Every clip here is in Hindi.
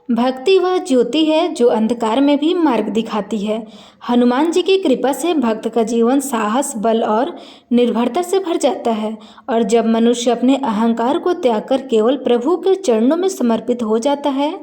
भक्ति वह ज्योति है जो अंधकार में भी मार्ग दिखाती है। हनुमान जी की कृपा से भक्त का जीवन साहस, बल और निर्भरता से भर जाता है। और जब मनुष्य अपने अहंकार को त्याग कर केवल प्रभु के चरणों में समर्पित हो जाता है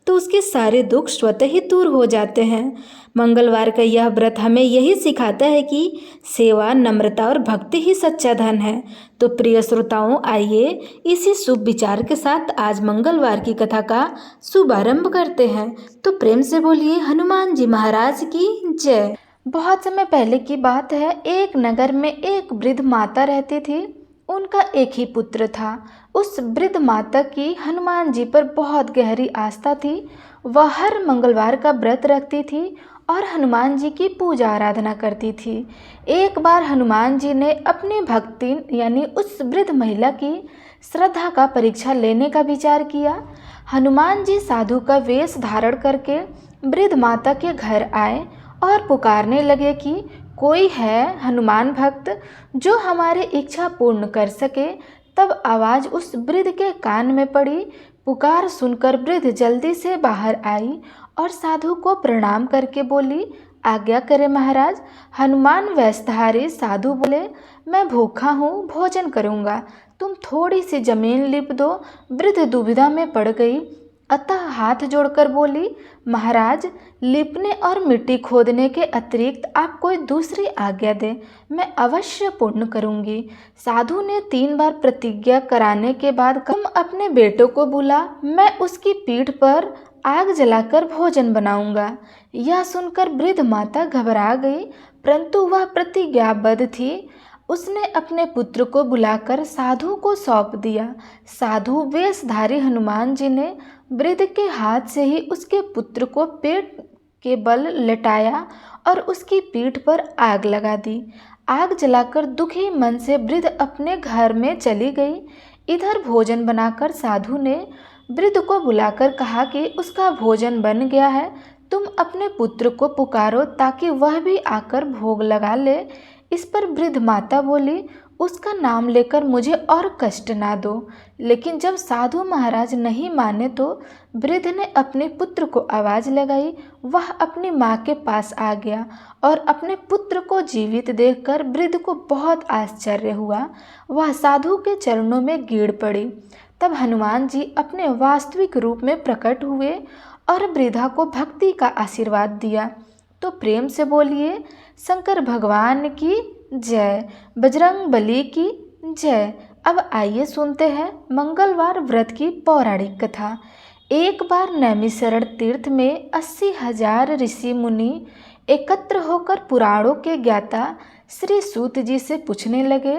तो उसके सारे दुख स्वतः ही दूर हो जाते हैं। मंगलवार का यह व्रत हमें यही सिखाता है कि सेवा, नम्रता और भक्ति ही सच्चा धन है। तो प्रिय श्रोताओं, आइए इसी शुभ विचार के साथ आज मंगलवार की कथा का शुभारंभ करते हैं। तो प्रेम से बोलिए हनुमान जी महाराज की जय। बहुत समय पहले की बात है। एक नगर में एक वृद्ध माता रहती थी। उनका एक ही पुत्र था। उस वृद्ध माता की हनुमान जी पर बहुत गहरी आस्था थी। वह हर मंगलवार का व्रत रखती थी और हनुमान जी की पूजा आराधना करती थी। एक बार हनुमान जी ने अपनी भक्ति यानी उस वृद्ध महिला की श्रद्धा का परीक्षा लेने का विचार किया। हनुमान जी साधु का वेश धारण करके वृद्ध माता के घर आए और पुकारने लगे कि कोई है हनुमान भक्त जो हमारी इच्छा पूर्ण कर सके। तब आवाज़ उस वृद्ध के कान में पड़ी। पुकार सुनकर वृद्ध जल्दी से बाहर आई और साधु को प्रणाम करके बोली, आज्ञा करे महाराज। हनुमान वेशधारी साधु बोले, मैं भूखा हूँ, भोजन करूँगा, तुम थोड़ी सी जमीन लिप दो। वृद्ध दुविधा में पड़ गई, अतः हाथ जोड़कर बोली, महाराज लिपने और मिट्टी खोदने के अतिरिक्त आप कोई दूसरी आज्ञा दें, मैं अवश्य पूर्ण करूँगी। साधु ने 3 बार प्रतिज्ञा कराने के बाद तुम अपने बेटों को बुला, मैं उसकी पीठ पर आग जलाकर भोजन बनाऊंगा। यह सुनकर वृद्ध माता घबरा गई, परंतु वह प्रतिज्ञाबद्ध थी। उसने अपने पुत्र को बुलाकर साधु को सौंप दिया। साधु वेशधारी हनुमान जी ने वृद्ध के हाथ से ही उसके पुत्र को पेट के बल लेटाया और उसकी पीठ पर आग लगा दी। आग जलाकर दुखी मन से वृद्ध अपने घर में चली गई। इधर भोजन बनाकर साधु ने वृद्ध को बुलाकर कहा कि उसका भोजन बन गया है, तुम अपने पुत्र को पुकारो ताकि वह भी आकर भोग लगा ले। इस पर वृद्ध माता बोली, उसका नाम लेकर मुझे और कष्ट ना दो। लेकिन जब साधु महाराज नहीं माने तो वृद्ध ने अपने पुत्र को आवाज़ लगाई। वह अपनी माँ के पास आ गया और अपने पुत्र को जीवित देखकर वृद्ध को बहुत आश्चर्य हुआ। वह साधु के चरणों में गिर पड़ी। तब हनुमान जी अपने वास्तविक रूप में प्रकट हुए और वृद्धा को भक्ति का आशीर्वाद दिया। तो प्रेम से बोलिए शंकर भगवान की जय, बजरंग बली की जय। अब आइए सुनते हैं मंगलवार व्रत की पौराणिक कथा। एक बार नैमिषारण्य तीर्थ में 80,000 ऋषि मुनि एकत्र होकर पुराणों के ज्ञाता श्री सूत जी से पूछने लगे,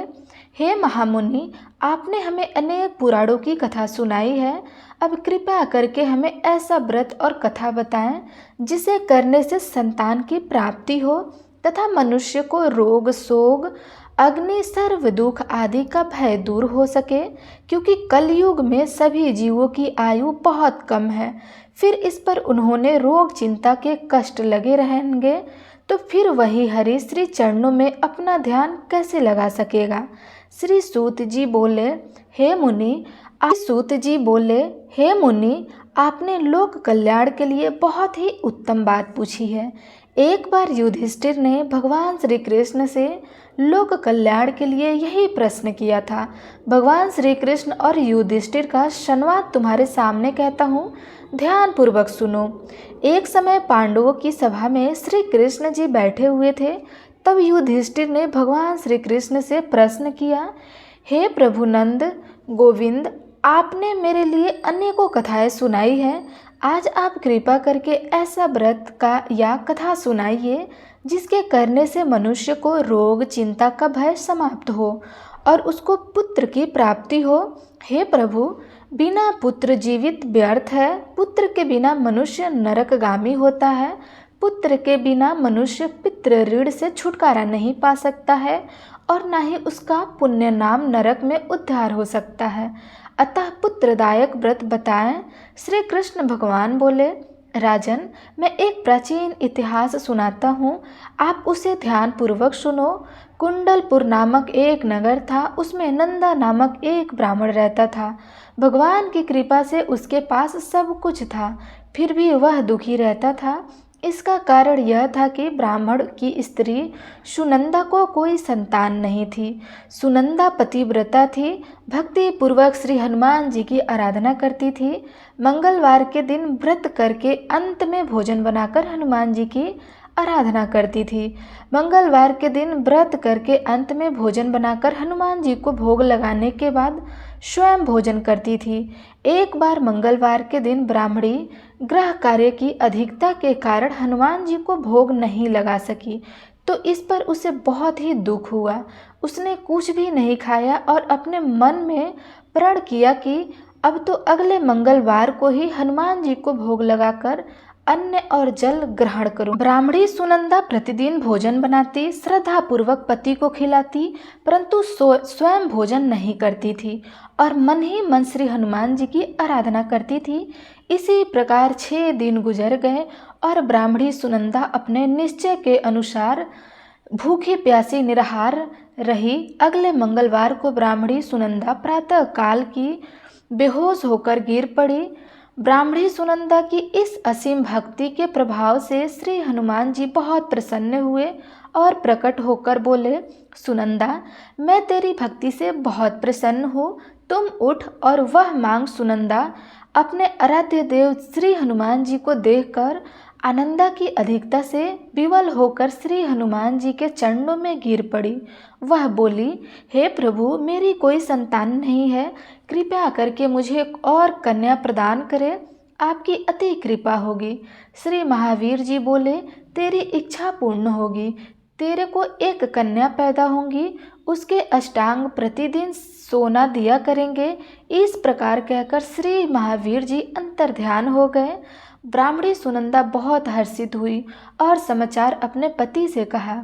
हे महामुनि, आपने हमें अनेक पुराणों की कथा सुनाई है। अब कृपया करके हमें ऐसा व्रत और कथा बताएं जिसे करने से संतान की प्राप्ति हो तथा मनुष्य को रोग, शोक, अग्नि, सर्व दुख आदि का भय दूर हो सके, क्योंकि कलयुग में सभी जीवों की आयु बहुत कम है। फिर इस पर उन्होंने रोग चिंता के कष्ट लगे रहेंगे तो फिर वही हरि श्री चरणों में अपना ध्यान कैसे लगा सकेगा। श्री सूत जी बोले, हे मुनि, आपने लोक कल्याण के लिए बहुत ही उत्तम बात पूछी है। एक बार युधिष्ठिर ने भगवान श्री कृष्ण से लोक कल्याण के लिए यही प्रश्न किया था। भगवान श्री कृष्ण और युधिष्ठिर का संवाद तुम्हारे सामने कहता हूँ, ध्यान पूर्वक सुनो। एक समय पांडवों की सभा में श्री कृष्ण जी बैठे हुए थे। तब युधिष्ठिर ने भगवान श्री कृष्ण से प्रश्न किया, हे प्रभु नंद गोविंद, आपने मेरे लिए अनेकों कथाएं सुनाई हैं। आज आप कृपा करके ऐसा व्रत का या कथा सुनाइए जिसके करने से मनुष्य को रोग चिंता का भय समाप्त हो और उसको पुत्र की प्राप्ति हो। हे प्रभु, बिना पुत्र जीवित व्यर्थ है। पुत्र के बिना मनुष्य नरकगामी होता है। पुत्र के बिना मनुष्य पितृ ऋण से छुटकारा नहीं पा सकता है और न ही उसका पुण्य नाम नरक में उद्धार हो सकता है। अतः पुत्रदायक व्रत बताएं। श्री कृष्ण भगवान बोले, राजन, मैं एक प्राचीन इतिहास सुनाता हूँ, आप उसे ध्यानपूर्वक सुनो। कुंडलपुर नामक एक नगर था, उसमें नंदा नामक एक ब्राह्मण रहता था। भगवान की कृपा से उसके पास सब कुछ था, फिर भी वह दुखी रहता था। इसका कारण यह था कि ब्राह्मण की स्त्री सुनंदा को कोई संतान नहीं थी। सुनंदा पतिव्रता थी, भक्ति पूर्वक श्री हनुमान जी की आराधना करती थी। मंगलवार के दिन व्रत करके अंत में भोजन बनाकर हनुमान जी की आराधना करती थी। मंगलवार के दिन व्रत करके अंत में भोजन बनाकर हनुमान जी को भोग लगाने के बाद स्वयं भोजन करती थी। एक बार मंगलवार के दिन ब्राह्मणी गृह कार्य की अधिकता के कारण हनुमान जी को भोग नहीं लगा सकी, तो इस पर उसे बहुत ही दुख हुआ। उसने कुछ भी नहीं खाया और अपने मन में प्रण किया कि अब तो अगले मंगलवार को ही हनुमान जी को भोग लगाकर अन्न और जल ग्रहण करूं। ब्राह्मणी सुनंदा प्रतिदिन भोजन बनाती, श्रद्धा पूर्वक पति को खिलाती, परंतु स्वयं भोजन नहीं करती थी और मन ही मन श्री हनुमान जी की आराधना करती थी। इसी प्रकार 6 दिन गुजर गए और ब्राह्मणी सुनंदा अपने निश्चय के अनुसार भूखी प्यासी निराहार रही। अगले मंगलवार को ब्राह्मणी सुनंदा प्रातः काल की बेहोश होकर गिर पड़ी। ब्राह्मणी सुनंदा की इस असीम भक्ति के प्रभाव से श्री हनुमान जी बहुत प्रसन्न हुए और प्रकट होकर बोले, सुनंदा, मैं तेरी भक्ति से बहुत प्रसन्न हूँ, तुम उठ और वह मांग। सुनंदा अपने आराध्य देव श्री हनुमान जी को देखकर आनंदा की अधिकता से विवल होकर श्री हनुमान जी के चरणों में गिर पड़ी। वह बोली, हे प्रभु, मेरी कोई संतान नहीं है, कृपया करके मुझे एक और कन्या प्रदान करें, आपकी अति कृपा होगी। श्री महावीर जी बोले, तेरी इच्छा पूर्ण होगी, तेरे को एक कन्या पैदा होंगी, उसके अष्टांग प्रतिदिन सोना दिया करेंगे। इस प्रकार कहकर श्री महावीर जी अंतर्ध्यान हो गए। ब्राह्मणी सुनंदा बहुत हर्षित हुई और समाचार अपने पति से कहा।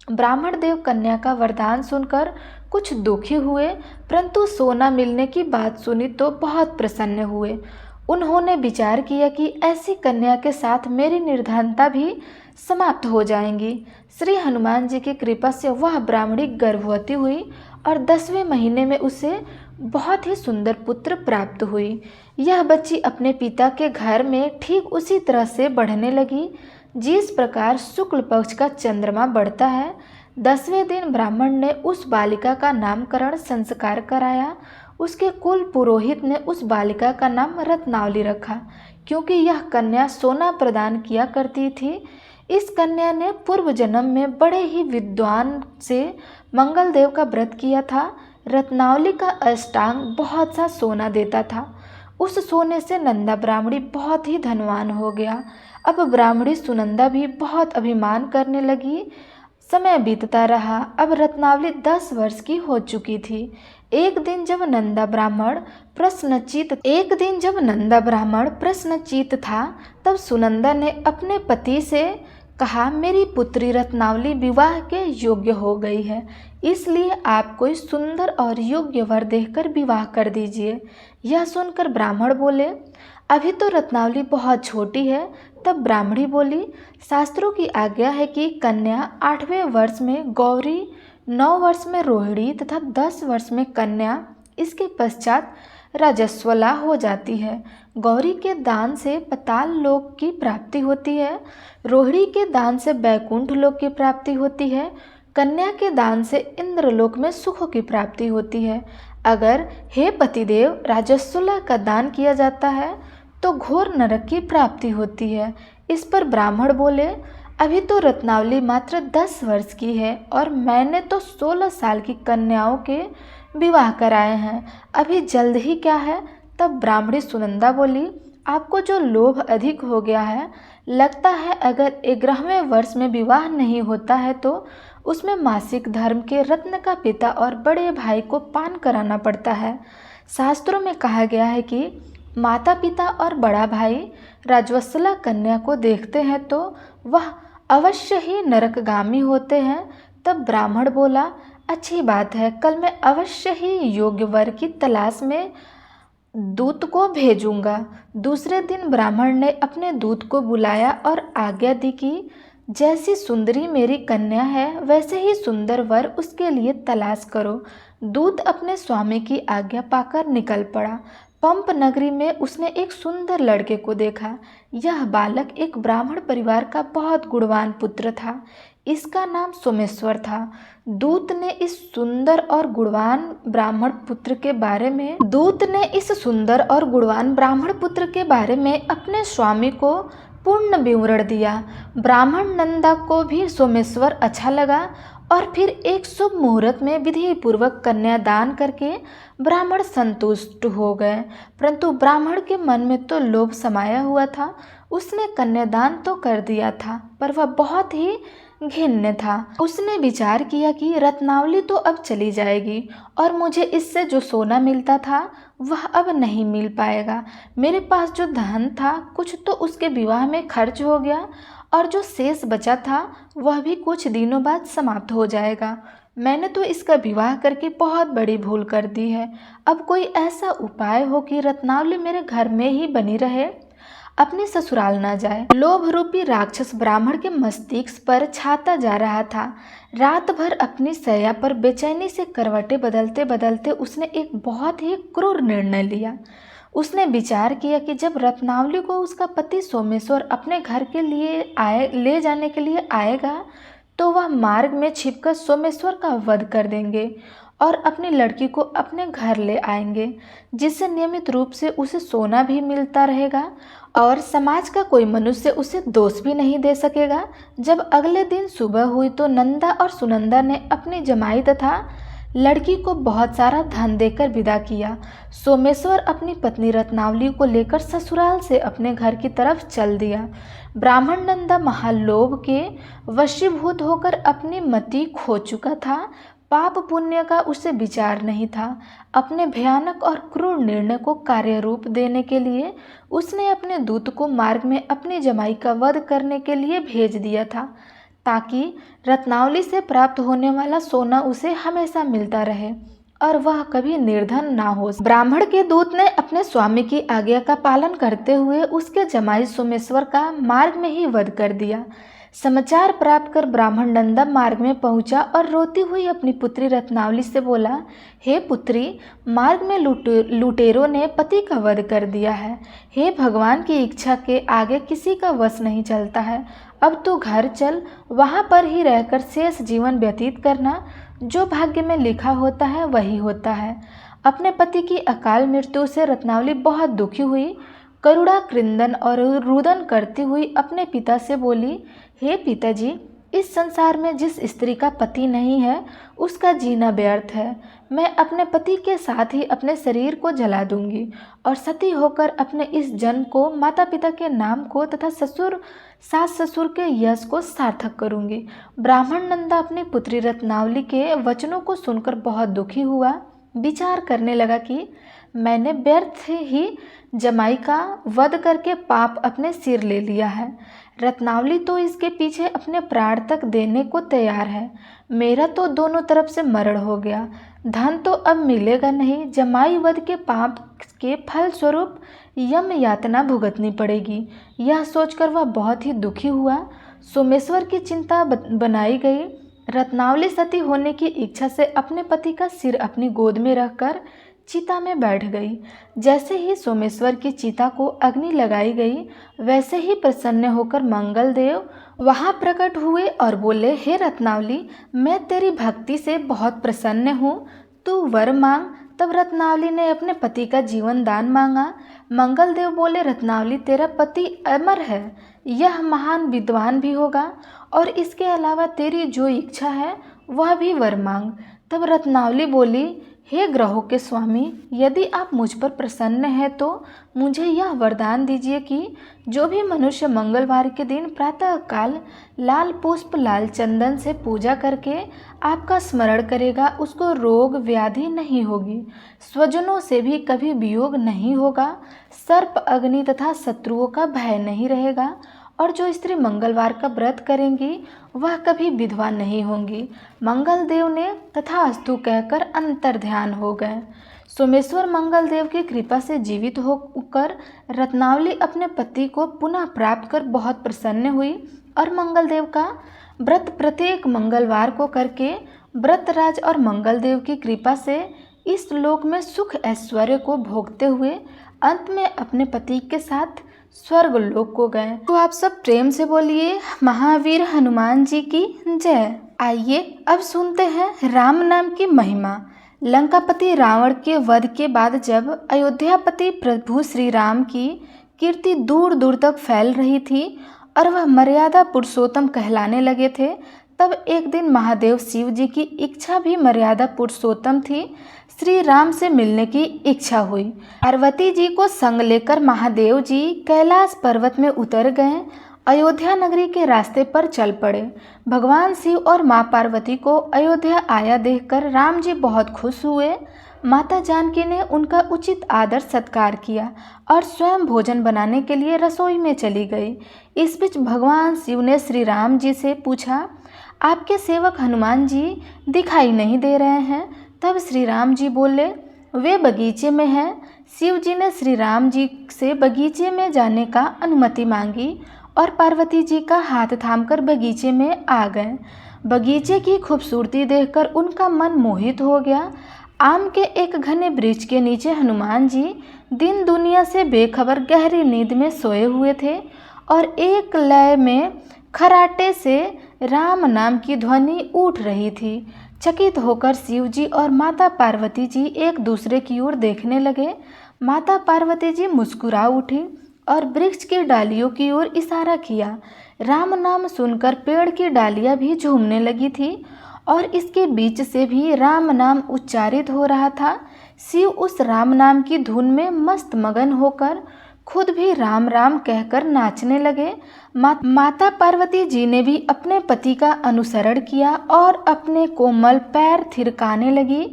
ब्राह्मण देव कन्या का वरदान सुनकर कुछ दुखी हुए, परंतु सोना मिलने की बात सुनी तो बहुत प्रसन्न हुए। उन्होंने विचार किया कि ऐसी कन्या के साथ मेरी निर्धनता भी समाप्त हो जाएंगी। श्री हनुमान जी की कृपा से वह ब्राह्मणी गर्भवती हुई और 10वें महीने में उसे बहुत ही सुंदर पुत्र प्राप्त हुई। यह बच्ची अपने पिता के घर में ठीक उसी तरह से बढ़ने लगी जिस प्रकार शुक्ल पक्ष का चंद्रमा बढ़ता है। 10वें दिन ब्राह्मण ने उस बालिका का नामकरण संस्कार कराया। उसके कुल पुरोहित ने उस बालिका का नाम रत्नावली रखा, क्योंकि यह कन्या सोना प्रदान किया करती थी। इस कन्या ने पूर्व जन्म में बड़े ही विद्वान से मंगलदेव का व्रत किया था। रत्नावली का अष्टांग बहुत सा सोना देता था। उस सोने से नंदा ब्राह्मणी बहुत ही धनवान हो गया। अब ब्राह्मणी सुनंदा भी बहुत अभिमान करने लगी। समय बीतता रहा। अब रत्नावली 10 वर्ष की हो चुकी थी। एक दिन जब नंदा ब्राह्मण प्रश्नचित था, तब सुनंदा ने अपने पति से कहा, मेरी पुत्री रत्नावली विवाह के योग्य हो गई है, इसलिए आप कोई सुंदर और योग्य वर देखकर विवाह कर दीजिए। यह सुनकर ब्राह्मण बोले, अभी तो रत्नावली बहुत छोटी है। तब ब्राह्मणी बोली, शास्त्रों की आज्ञा है कि कन्या 8वें वर्ष में गौरी, 9 वर्ष में रोहिणी तथा 10 वर्ष में कन्या, इसके पश्चात राजस्वला हो जाती है। गौरी के दान से पाताल लोक की प्राप्ति होती है, रोहिणी के दान से बैकुंठ लोक की प्राप्ति होती है, कन्या के दान से इंद्रलोक में सुखों की प्राप्ति होती है। अगर हे पतिदेव राजस्वला का दान किया जाता है तो घोर नरक की प्राप्ति होती है। इस पर ब्राह्मण बोले, अभी तो रत्नावली मात्र 10 वर्ष की है और मैंने तो 16 साल की कन्याओं के विवाह कराए हैं, अभी जल्द ही क्या है। तब ब्राह्मणी सुनंदा बोली, आपको जो लोभ अधिक हो गया है, लगता है अगर 11वें वर्ष में विवाह नहीं होता है तो उसमें मासिक धर्म के रत्न का पिता और बड़े भाई को पान कराना पड़ता है। शास्त्रों में कहा गया है कि माता पिता और बड़ा भाई राजवत्सला कन्या को देखते हैं तो वह अवश्य ही नरकगामी होते हैं। तब ब्राह्मण बोला, अच्छी बात है, कल मैं अवश्य ही योग्य वर की तलाश में दूत को भेजूंगा। दूसरे दिन ब्राह्मण ने अपने दूत को बुलाया और आज्ञा दी कि जैसी सुंदरी मेरी कन्या है वैसे ही सुंदर वर उसके लिए तलाश करो। दूत अपने स्वामी की आज्ञा पाकर निकल पड़ा। पंप नगरी में उसने एक सुंदर लड़के को देखा। यह बालक एक ब्राह्मण परिवार का बहुत गुणवान पुत्र था। इसका नाम सोमेश्वर था। दूत ने इस सुंदर और गुणवान ब्राह्मण पुत्र के बारे में अपने स्वामी को पूर्ण विवरण दिया। ब्राह्मण नंदा को भी सोमेश्वर अच्छा लगा और फिर एक शुभ मुहूर्त में विधि पूर्वक कन्यादान करके ब्राह्मण संतुष्ट हो गए। परंतु ब्राह्मण के मन में तो लोभ समाया हुआ था। उसने कन्यादान तो कर दिया था पर वह बहुत ही घिन्न था। उसने विचार किया कि रत्नावली तो अब चली जाएगी और मुझे इससे जो सोना मिलता था वह अब नहीं मिल पाएगा। मेरे पास जो धन था कुछ तो उसके विवाह में खर्च हो गया और जो शेष बचा था वह भी कुछ दिनों बाद समाप्त हो जाएगा। मैंने तो इसका विवाह करके बहुत बड़ी भूल कर दी है। अब कोई ऐसा उपाय हो कि रत्नावली मेरे घर में ही बनी रहे, अपने ससुराल ना जाए। लोभ रूपी राक्षस ब्राह्मण के मस्तिष्क पर छाता जा रहा था। रात भर अपनी शैया पर बेचैनी से करवटें बदलते बदलते उसने एक बहुत ही क्रूर निर्णय लिया। उसने विचार किया कि जब रत्नावली को उसका पति सोमेश्वर अपने घर के लिए ले जाने के लिए आएगा तो वह मार्ग में छिपकर सोमेश्वर का वध कर देंगे और अपनी लड़की को अपने घर ले आएंगे, जिससे नियमित रूप से उसे सोना भी मिलता रहेगा और समाज का कोई मनुष्य उसे दोष भी नहीं दे सकेगा। जब अगले दिन सुबह हुई तो नंदा और सुनंदा ने अपनी जमाई तथा लड़की को बहुत सारा धन देकर विदा किया। सोमेश्वर अपनी पत्नी रत्नावली को लेकर ससुराल से अपने घर की तरफ चल दिया। ब्राह्मण नंदा महालोभ के वशीभूत होकर अपनी मति खो चुका था। पाप पुण्य का उसे विचार नहीं था। अपने भयानक और क्रूर निर्णय को कार्य रूप देने के लिए उसने अपने दूत को मार्ग में अपनी जमाई का वध करने के लिए भेज दिया था, ताकि रत्नावली से प्राप्त होने वाला सोना उसे हमेशा मिलता रहे और वह कभी निर्धन ना हो। ब्राह्मण के दूत ने अपने स्वामी की आज्ञा का पालन करते हुए उसके जमाई सोमेश्वर का मार्ग में ही वध कर दिया। समाचार प्राप्त कर ब्राह्मण नंदा मार्ग में पहुंचा और रोती हुई अपनी पुत्री रत्नावली से बोला, हे पुत्री, मार्ग में लुटेरों ने पति का वध कर दिया है। हे भगवान की इच्छा के आगे किसी का वश नहीं चलता है। अब तो घर चल, वहाँ पर ही रहकर शेष जीवन व्यतीत करना। जो भाग्य में लिखा होता है वही होता है। अपने पति की अकाल मृत्यु से रत्नावली बहुत दुखी हुई। करुणा क्रंदन और रुदन करती हुई अपने पिता से बोली, हे पिताजी, इस संसार में जिस स्त्री का पति नहीं है उसका जीना व्यर्थ है। मैं अपने पति के साथ ही अपने शरीर को जला दूंगी और सती होकर अपने इस जन्म को, माता पिता के नाम को तथा सास ससुर के यश को सार्थक करूंगी। ब्राह्मण नंदा अपनी पुत्री रत्नावली के वचनों को सुनकर बहुत दुखी हुआ। विचार करने लगा कि मैंने व्यर्थ ही जमाई का वध करके पाप अपने सिर ले लिया है। रत्नावली तो इसके पीछे अपने प्राण तक देने को तैयार है। मेरा तो दोनों तरफ से मरण हो गया। धन तो अब मिलेगा नहीं। जमाई वध के पाप के फल स्वरूप यम यातना भुगतनी पड़ेगी। यह सोचकर वह बहुत ही दुखी हुआ। सोमेश्वर की चिंता बनाई गई। रत्नावली सती होने की इच्छा से अपने पति का सिर अपनी गोद में रखकर चिता में बैठ गई। जैसे ही सोमेश्वर की चिता को अग्नि लगाई गई वैसे ही प्रसन्न होकर मंगल देव वहां प्रकट हुए और बोले, हे रत्नावली, मैं तेरी भक्ति से बहुत प्रसन्न हूँ, तू वर मांग। तब रत्नावली ने अपने पति का जीवन दान मांगा। मंगल देव बोले, रत्नावली, तेरा पति अमर है, यह महान विद्वान भी होगा और इसके अलावा तेरी जो इच्छा है वह भी वर मांग। तब रत्नावली बोली, हे ग्रहों के स्वामी, यदि आप मुझ पर प्रसन्न हैं तो मुझे यह वरदान दीजिए कि जो भी मनुष्य मंगलवार के दिन प्रातःकाल लाल पुष्प लाल चंदन से पूजा करके आपका स्मरण करेगा उसको रोग व्याधि नहीं होगी, स्वजनों से भी कभी वियोग नहीं होगा, सर्प अग्नि तथा शत्रुओं का भय नहीं रहेगा और जो स्त्री मंगलवार का व्रत करेंगी वह कभी विधवा नहीं होंगी। मंगल देव ने तथास्तु कहकर अंतर्ध्यान हो गए। सोमेश्वर मंगल देव की कृपा से जीवित होकर रत्नावली अपने पति को पुनः प्राप्त कर बहुत प्रसन्न हुई और मंगल देव का व्रत प्रत्येक मंगलवार को करके व्रतराज और मंगल देव की कृपा से इस लोक में सुख ऐश्वर्य को भोगते हुए अंत में अपने पति के साथ स्वर्ग लोक को गए। तो आप सब प्रेम से बोलिए महावीर हनुमान जी की जय। आइए अब सुनते हैं राम नाम की महिमा। लंकापति रावण के वध के बाद जब अयोध्यापति प्रभु श्री राम की कीर्ति दूर दूर तक फैल रही थी और वह मर्यादा पुरुषोत्तम कहलाने लगे थे, तब एक दिन महादेव शिव जी की इच्छा भी मर्यादा पुरुषोत्तम थी। श्री राम से मिलने की इच्छा हुई। पार्वती जी को संग लेकर महादेव जी कैलाश पर्वत में उतर गए। अयोध्या नगरी के रास्ते पर चल पड़े। भगवान शिव और माँ पार्वती को अयोध्या आया देखकर राम जी बहुत खुश हुए। माता जानकी ने उनका उचित आदर सत्कार किया और स्वयं भोजन बनाने के लिए रसोई में चली गई। इस बीच भगवान शिव ने श्री राम जी से पूछा, आपके सेवक हनुमान जी दिखाई नहीं दे रहे हैं। तब श्री राम जी बोले, वे बगीचे में हैं। शिव जी ने श्री राम जी से बगीचे में जाने का अनुमति मांगी और पार्वती जी का हाथ थामकर बगीचे में आ गए। बगीचे की खूबसूरती देखकर उनका मन मोहित हो गया। आम के एक घने वृक्ष के नीचे हनुमान जी दिन दुनिया से बेखबर गहरी नींद में सोए हुए थे और एक लय में खराटे से राम नाम की ध्वनि उठ रही थी। चकित होकर शिव जी और माता पार्वती जी एक दूसरे की ओर देखने लगे। माता पार्वती जी मुस्कुरा उठी और वृक्ष की डालियों की ओर इशारा किया। राम नाम सुनकर पेड़ की डालियां भी झूमने लगी थी और इसके बीच से भी राम नाम उच्चारित हो रहा था। शिव उस राम नाम की धुन में मस्त मगन होकर खुद भी राम राम कहकर नाचने लगे। माता पार्वती जी ने भी अपने पति का अनुसरण किया और अपने कोमल पैर थिरकाने लगी।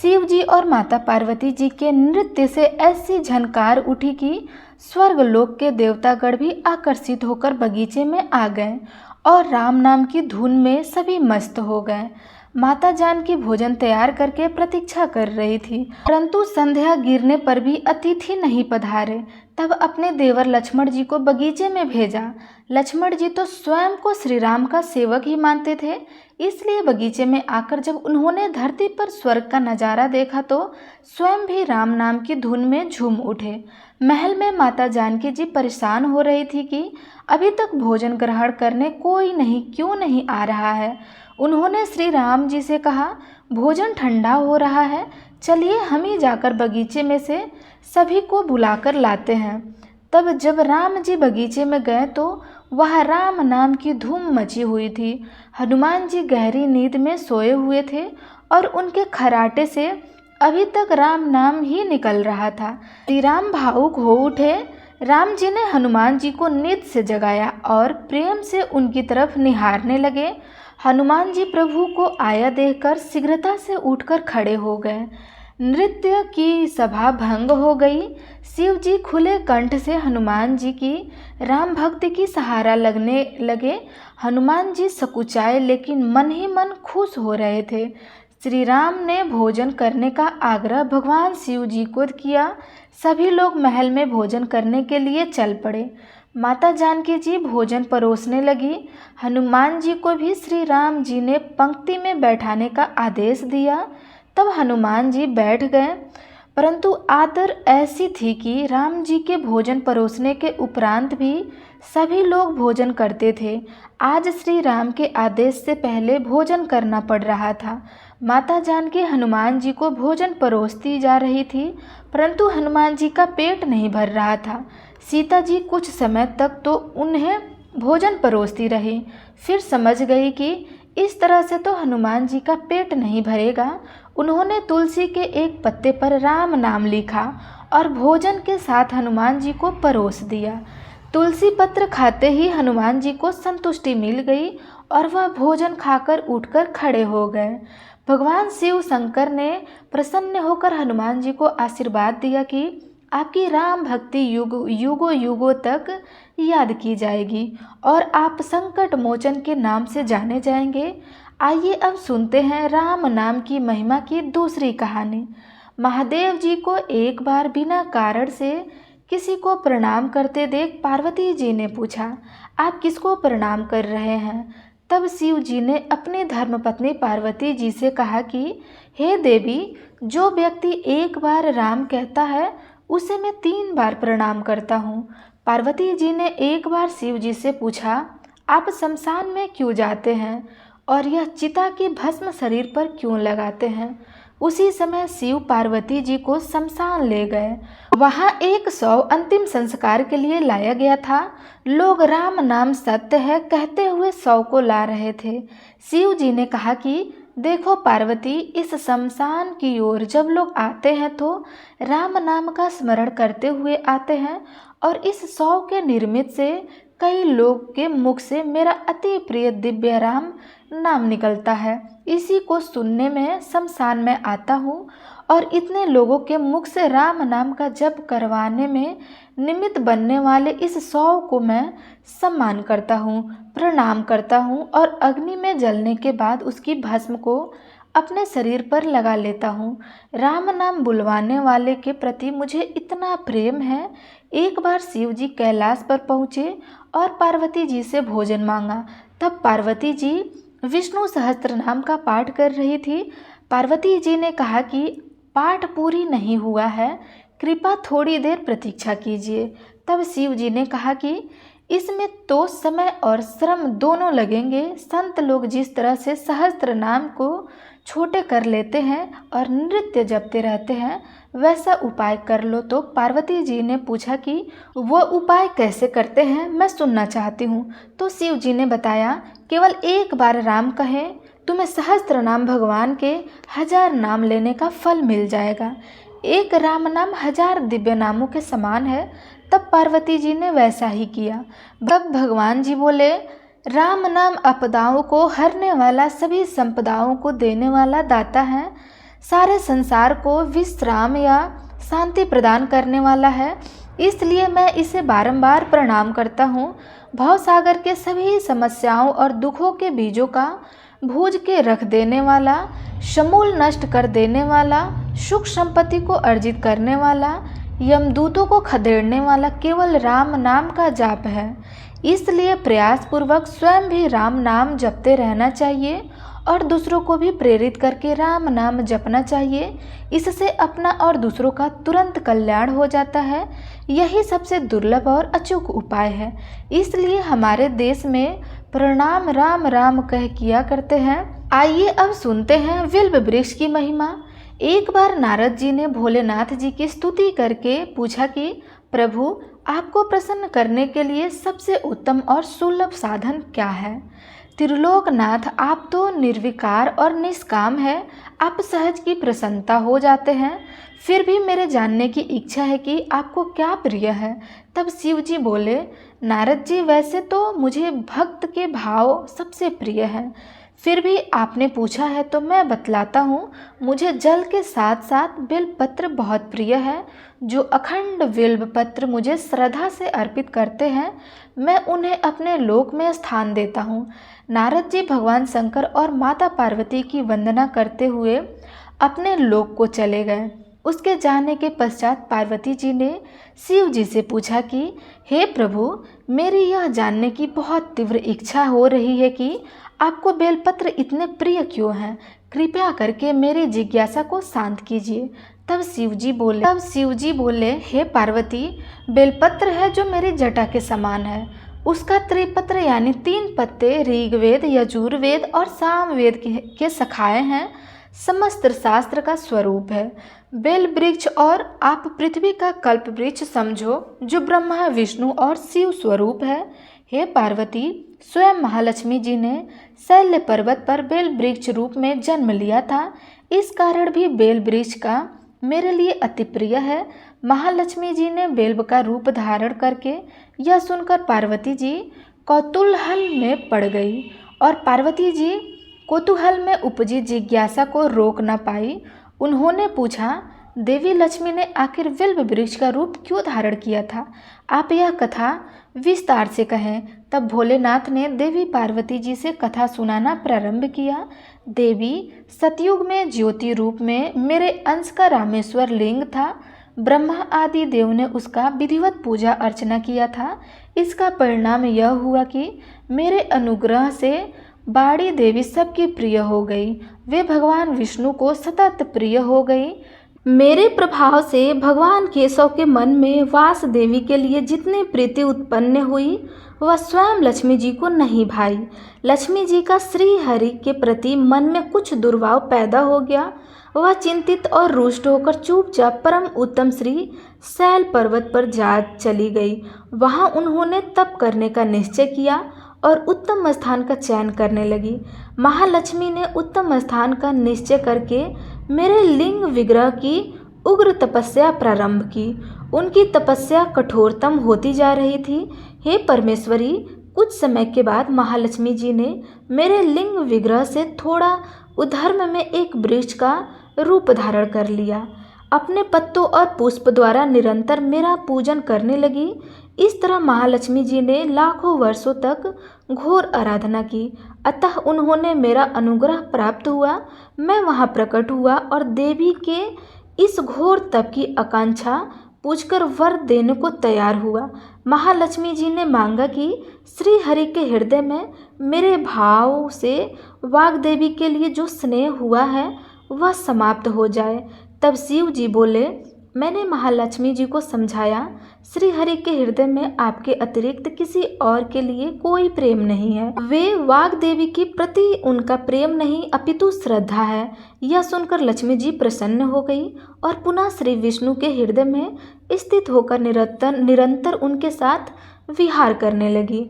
शिव जी और माता पार्वती जी के नृत्य से ऐसी झनकार उठी कि स्वर्गलोक के देवतागण भी आकर्षित होकर बगीचे में आ गए और राम नाम की धुन में सभी मस्त हो गए। माता जानकी भोजन तैयार करके प्रतीक्षा कर रही थी, परंतु संध्या गिरने पर भी अतिथि नहीं पधारे। तब अपने देवर लक्ष्मण जी को बगीचे में भेजा। लक्ष्मण जी तो स्वयं को श्री राम का सेवक ही मानते थे, इसलिए बगीचे में आकर जब उन्होंने धरती पर स्वर्ग का नज़ारा देखा तो स्वयं भी राम नाम की धुन में झूम उठे। महल में माता जानकी जी परेशान हो रही थी कि अभी तक भोजन ग्रहण करने कोई क्यों नहीं आ रहा है। उन्होंने श्री राम जी से कहा, भोजन ठंडा हो रहा है, चलिए हम ही जाकर बगीचे में से सभी को बुलाकर लाते हैं। तब जब राम जी बगीचे में गए तो वहाँ राम नाम की धूम मची हुई थी। हनुमान जी गहरी नींद में सोए हुए थे और उनके खराटे से अभी तक राम नाम ही निकल रहा था। श्री राम भावुक हो उठे। राम जी ने हनुमान जी को नींद से जगाया और प्रेम से उनकी तरफ निहारने लगे। हनुमान जी प्रभु को आया देखकर शीघ्रता से उठकर खड़े हो गए। नृत्य की सभा भंग हो गई। शिव जी खुले कंठ से हनुमान जी की राम भक्ति की सहारा लगने लगे। हनुमान जी सकुचाए लेकिन मन ही मन खुश हो रहे थे। श्री राम ने भोजन करने का आग्रह भगवान शिव जी को किया। सभी लोग महल में भोजन करने के लिए चल पड़े। माता जानकी जी भोजन परोसने लगी। हनुमान जी को भी श्री राम जी ने पंक्ति में बैठाने का आदेश दिया। तब हनुमान जी बैठ गए, परंतु आदर ऐसी थी कि राम जी के भोजन परोसने के उपरांत भी सभी लोग भोजन करते थे। आज श्री राम के आदेश से पहले भोजन करना पड़ रहा था। माता जानकी हनुमान जी को भोजन परोसती जा रही थी, परंतु हनुमान जी का पेट नहीं भर रहा था। सीता जी कुछ समय तक तो उन्हें भोजन परोसती रही, फिर समझ गई कि इस तरह से तो हनुमान जी का पेट नहीं भरेगा। उन्होंने तुलसी के एक पत्ते पर राम नाम लिखा और भोजन के साथ हनुमान जी को परोस दिया। तुलसी पत्र खाते ही हनुमान जी को संतुष्टि मिल गई और वह भोजन खाकर उठकर खड़े हो गए। भगवान शिव शंकर ने प्रसन्न होकर हनुमान जी को आशीर्वाद दिया कि आपकी राम भक्ति युगों युगों तक याद की जाएगी और आप संकट मोचन के नाम से जाने जाएंगे। आइए अब सुनते हैं राम नाम की महिमा की दूसरी कहानी। महादेव जी को एक बार बिना कारण से किसी को प्रणाम करते देख पार्वती जी ने पूछा, आप किसको प्रणाम कर रहे हैं? तब शिव जी ने अपनी धर्मपत्नी पार्वती जी से कहा कि हे देवी, जो व्यक्ति एक बार राम कहता है उसे मैं 3 बार प्रणाम करता हूँ। पार्वती जी ने एक बार शिव जी से पूछा, आप शमशान में क्यों जाते हैं और यह चिता की भस्म शरीर पर क्यों लगाते हैं? उसी समय शिव पार्वती जी को शमशान ले गए। वहाँ एक शव अंतिम संस्कार के लिए लाया गया था। लोग राम नाम सत्य है कहते हुए शव को ला रहे थे। शिव जी ने कहा कि देखो पार्वती, इस शमशान की ओर जब लोग आते हैं तो राम नाम का स्मरण करते हुए आते हैं और इस शव के निर्मित से कई लोग के मुख से मेरा अति प्रिय दिव्य राम नाम निकलता है। इसी को सुनने में शमशान में आता हूँ और इतने लोगों के मुख से राम नाम का जप करवाने में निमित्त बनने वाले इस शव को मैं सम्मान करता हूँ, प्रणाम करता हूँ और अग्नि में जलने के बाद उसकी भस्म को अपने शरीर पर लगा लेता हूँ। राम नाम बुलवाने वाले के प्रति मुझे इतना प्रेम है। एक बार शिव जी कैलाश पर पहुँचे और पार्वती जी से भोजन मांगा। तब पार्वती जी विष्णु सहस्त्र नाम का पाठ कर रही थी। पार्वती जी ने कहा कि पाठ पूरी नहीं हुआ है, कृपा थोड़ी देर प्रतीक्षा कीजिए। तब शिव जी ने कहा कि इसमें तो समय और श्रम दोनों लगेंगे। संत लोग जिस तरह से सहस्त्र नाम को छोटे कर लेते हैं और नृत्य जपते रहते हैं, वैसा उपाय कर लो। तो पार्वती जी ने पूछा कि वो उपाय कैसे करते हैं, मैं सुनना चाहती हूँ। तो शिव जी ने बताया, केवल एक बार राम कहें, तुम्हें सहस्त्र नाम भगवान के 1000 नाम लेने का फल मिल जाएगा। एक राम नाम 1000 दिव्य नामों के समान है। तब पार्वती जी ने वैसा ही किया। तब भगवान जी बोले, राम नाम आपदाओं को हरने वाला, सभी संपदाओं को देने वाला दाता है, सारे संसार को विश्राम या शांति प्रदान करने वाला है, इसलिए मैं इसे बारंबार प्रणाम करता हूँ। भवसागर के सभी समस्याओं और दुखों के बीजों का भूज के रख देने वाला, समूल नष्ट कर देने वाला, सुख संपत्ति को अर्जित करने वाला, यमदूतों को खदेड़ने वाला केवल राम नाम का जाप है। इसलिए प्रयास पूर्वक स्वयं भी राम नाम जपते रहना चाहिए और दूसरों को भी प्रेरित करके राम नाम जपना चाहिए। इससे अपना और दूसरों का तुरंत कल्याण हो जाता है। यही सबसे दुर्लभ और अचूक उपाय है। इसलिए हमारे देश में प्रणाम राम राम कह किया करते हैं। आइए अब सुनते हैं विल्व वृक्ष की महिमा। एक बार नारद जी ने भोलेनाथ जी की स्तुति करके पूछा कि प्रभु, आपको प्रसन्न करने के लिए सबसे उत्तम और सुलभ साधन क्या है? त्रिलोकनाथ, आप तो निर्विकार और निष्काम है, आप सहज की प्रसन्नता हो जाते हैं। फिर भी मेरे जानने की इच्छा है कि आपको क्या प्रिय है। तब शिव जी बोले, नारद जी, वैसे तो मुझे भक्त के भाव सबसे प्रिय हैं, फिर भी आपने पूछा है तो मैं बतलाता हूँ। मुझे जल के साथ साथ बिल्वपत्र बहुत प्रिय है। जो अखंड बिल्वपत्र मुझे श्रद्धा से अर्पित करते हैं, मैं उन्हें अपने लोक में स्थान देता हूँ। नारद जी भगवान शंकर और माता पार्वती की वंदना करते हुए अपने लोक को चले गए। उसके जाने के पश्चात पार्वती जी ने शिव जी से पूछा कि हे प्रभु, मेरी यह जानने की बहुत तीव्र इच्छा हो रही है कि आपको बेलपत्र इतने प्रिय क्यों हैं? कृपया करके मेरी जिज्ञासा को शांत कीजिए। तब शिव जी बोले, हे पार्वती, बेलपत्र है जो मेरी जटा के समान है। उसका त्रिपत्र यानी 3 पत्ते ऋग्वेद, यजुर्वेद और सामवेद के शाखाएं हैं, समस्त शास्त्र का स्वरूप है। बेल वृक्ष और आप पृथ्वी का कल्प वृक्ष समझो, जो ब्रह्मा, विष्णु और शिव स्वरूप है। हे पार्वती, स्वयं महालक्ष्मी जी ने शैल्य पर्वत पर बेल वृक्ष रूप में जन्म लिया था। इस कारण भी बेल वृक्ष का मेरे लिए अति प्रिय है। महालक्ष्मी जी ने बेल्व का रूप धारण करके यह सुनकर पार्वती जी कौतूहल में पड़ गई और पार्वती जी कौतूहल में उपजी जिज्ञासा को रोक न पाई। उन्होंने पूछा, देवी लक्ष्मी ने आखिर बिल्व वृक्ष का रूप क्यों धारण किया था? आप यह कथा विस्तार से कहें। तब भोलेनाथ ने देवी पार्वती जी से कथा सुनाना प्रारंभ किया। देवी, सतयुग में ज्योति रूप में मेरे अंश का रामेश्वर लिंग था। ब्रह्मा आदि देव ने उसका विधिवत पूजा अर्चना किया था। इसका परिणाम यह हुआ कि मेरे अनुग्रह से बाड़ी देवी सबकी प्रिय हो गई। वे भगवान विष्णु को सतत प्रिय हो गई। मेरे प्रभाव से भगवान केशव के मन में वास देवी के लिए जितनी प्रीति उत्पन्न हुई वह स्वयं लक्ष्मी जी को नहीं भाई। लक्ष्मी जी का श्री हरि के प्रति मन में कुछ दुर्भाव पैदा हो गया। वह चिंतित और रुष्ट होकर चुपचाप परम उत्तम श्री शैल पर्वत पर जा चली गई। वहां उन्होंने तप करने का निश्चय किया और उत्तम स्थान का चयन करने लगी। महालक्ष्मी ने उत्तम स्थान का निश्चय करके मेरे लिंग विग्रह की उग्र तपस्या प्रारंभ की। उनकी तपस्या कठोरतम होती जा रही थी। हे परमेश्वरी, कुछ समय के बाद महालक्ष्मी जी ने मेरे लिंग विग्रह से थोड़ा उधर्म में एक वृक्ष का रूप धारण कर लिया। अपने पत्तों और पुष्प द्वारा निरंतर मेरा पूजन करने लगी। इस तरह महालक्ष्मी जी ने लाखों वर्षों तक घोर आराधना की। अतः उन्होंने मेरा अनुग्रह प्राप्त हुआ। मैं वहां प्रकट हुआ और देवी के इस घोर तप की आकांक्षा पूछकर वर देने को तैयार हुआ। महालक्ष्मी जी ने मांगा कि श्री हरि के हृदय में मेरे भाव से वाग्देवी के लिए जो स्नेह हुआ है वह समाप्त हो जाए। तब शिव जी बोले, मैंने महालक्ष्मी जी को समझाया, श्री हरि के हृदय में आपके अतिरिक्त किसी और के लिए कोई प्रेम नहीं है। वे वाग्देवी के प्रति उनका प्रेम नहीं अपितु श्रद्धा है। यह सुनकर लक्ष्मी जी प्रसन्न हो गई और पुनः श्री विष्णु के हृदय में स्थित होकर निरंतर उनके साथ विहार करने लगी।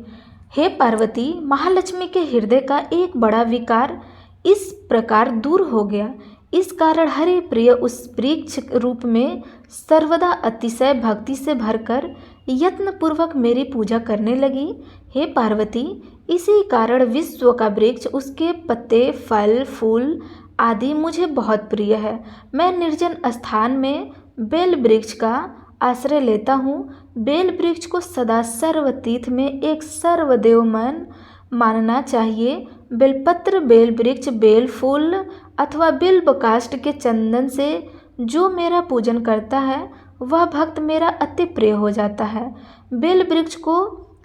हे पार्वती, महालक्ष्मी के हृदय का एक बड़ा विकार इस प्रकार दूर हो गया। इस कारण हरि प्रिय उस वृक्ष रूप में सर्वदा अतिशय भक्ति से भरकर यत्नपूर्वक मेरी पूजा करने लगी। हे पार्वती, इसी कारण विश्व का वृक्ष, उसके पत्ते, फल, फूल आदि मुझे बहुत प्रिय है। मैं निर्जन स्थान में बेल वृक्ष का आश्रय लेता हूँ। बेल वृक्ष को सदा सर्वतीर्थ में एक सर्वदेवमन मानना चाहिए। बेलपत्र, बेल वृक्ष, बेल फूल अथवा बिल्व काष्ठ के चंदन से जो मेरा पूजन करता है वह भक्त मेरा अति प्रिय हो जाता है। बेल वृक्ष को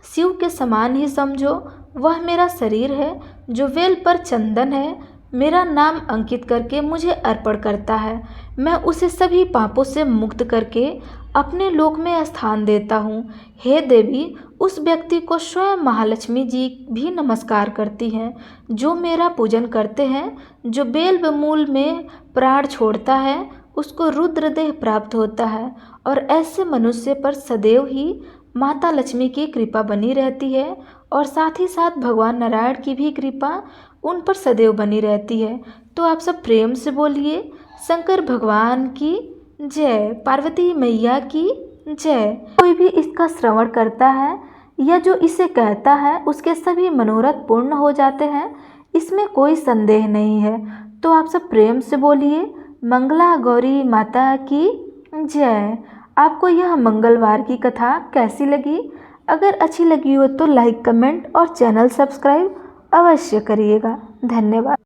शिव के समान ही समझो। वह मेरा शरीर है जो बेल पर चंदन है, मेरा नाम अंकित करके मुझे अर्पण करता है। मैं उसे सभी पापों से मुक्त करके अपने लोक में स्थान देता हूँ। हे देवी, उस व्यक्ति को स्वयं महालक्ष्मी जी भी नमस्कार करती हैं जो मेरा पूजन करते हैं। जो बेल मूल में प्राण छोड़ता है उसको रुद्रदेह प्राप्त होता है और ऐसे मनुष्य पर सदैव ही माता लक्ष्मी की कृपा बनी रहती है और साथ ही साथ भगवान नारायण की भी कृपा उन पर सदैव बनी रहती है। तो आप सब प्रेम से बोलिए, शंकर भगवान की जय, पार्वती मैया की जय। कोई भी इसका श्रवण करता है या जो इसे कहता है उसके सभी मनोरथ पूर्ण हो जाते हैं, इसमें कोई संदेह नहीं है। तो आप सब प्रेम से बोलिए, मंगला गौरी माता की जय। आपको यह मंगलवार की कथा कैसी लगी? अगर अच्छी लगी हो तो लाइक, कमेंट और चैनल सब्सक्राइब अवश्य करिएगा। धन्यवाद।